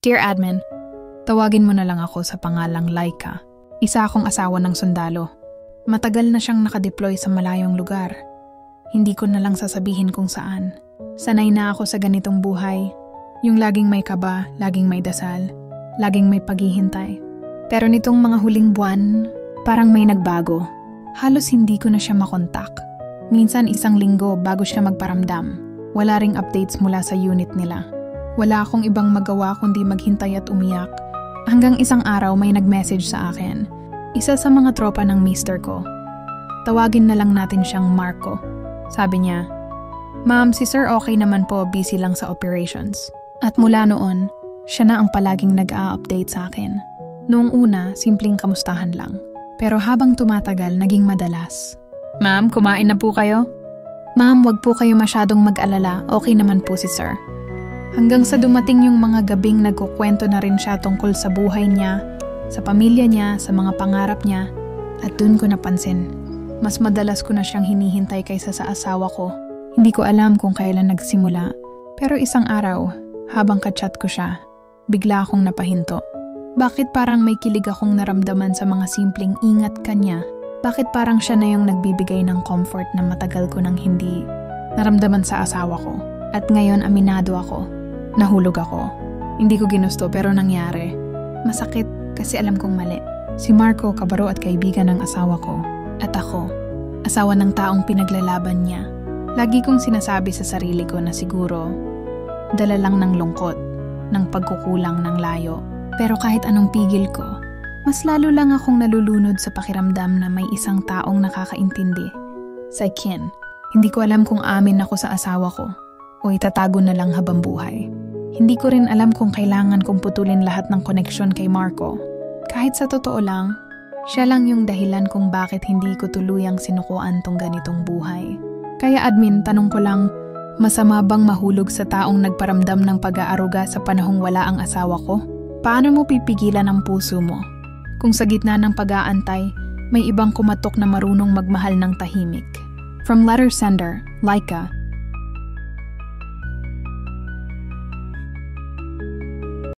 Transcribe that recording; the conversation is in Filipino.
Dear Admin, tawagin mo na lang ako sa pangalang Laika. Isa akong asawa ng sundalo. Matagal na siyang nakadeploy sa malayong lugar. Hindi ko na lang sasabihin kung saan. Sanay na ako sa ganitong buhay. Yung laging may kaba, laging may dasal, laging may paghihintay. Pero nitong mga huling buwan, parang may nagbago. Halos hindi ko na siya makontak. Minsan 1 linggo bago siya magparamdam. Wala ring updates mula sa unit nila. Wala akong ibang magawa kundi maghintay at umiyak. Hanggang isang araw may nag-message sa akin. Isa sa mga tropa ng mister ko. Tawagin na lang natin siyang Marco. Sabi niya, "Ma'am, si sir okay naman po, busy lang sa operations." At mula noon, siya na ang palaging nag-a-update sa akin. Noong una, simpleng kamustahan lang. Pero habang tumatagal, naging madalas. "Ma'am, kumain na po kayo?" "Ma'am, wag po kayo masyadong mag-alala, okay naman po si sir." Hanggang sa dumating yung mga gabing nagkukwento na rin siya tungkol sa buhay niya, sa pamilya niya, sa mga pangarap niya. At dun ko napansin, mas madalas ko na siyang hinihintay kaysa sa asawa ko. Hindi ko alam kung kailan nagsimula, pero isang araw, habang ka-chat ko siya, bigla akong napahinto. Bakit parang may kilig akong naramdaman sa mga simpleng ingat kanya? Bakit parang siya na yung nagbibigay ng comfort na matagal ko nang hindi naramdaman sa asawa ko? At ngayon aminado ako. Nahulog ako. Hindi ko ginusto pero nangyari. Masakit kasi alam kong mali. Si Marco, kabaro at kaibigan ng asawa ko. At ako, asawa ng taong pinaglalaban niya. Lagi kong sinasabi sa sarili ko na siguro, dala lang ng lungkot, ng pagkukulang ng layo. Pero kahit anong pigil ko, mas lalo lang akong nalulunod sa pakiramdam na may isang taong nakakaintindi. Si Ken. Hindi ko alam kung amin ako sa asawa ko o itatago na lang habang buhay. Hindi ko rin alam kung kailangan kong putulin lahat ng koneksyon kay Marco. Kahit sa totoo lang, siya lang yung dahilan kung bakit hindi ko tuluyang sinukuan tong ganitong buhay. Kaya admin, tanong ko lang, masama bang mahulog sa taong nagparamdam ng pag-aaruga sa panahong wala ang asawa ko? Paano mo pipigilan ang puso mo? Kung sa gitna ng pag-aantay, may ibang kumatok na marunong magmahal ng tahimik. From letter sender, Laika,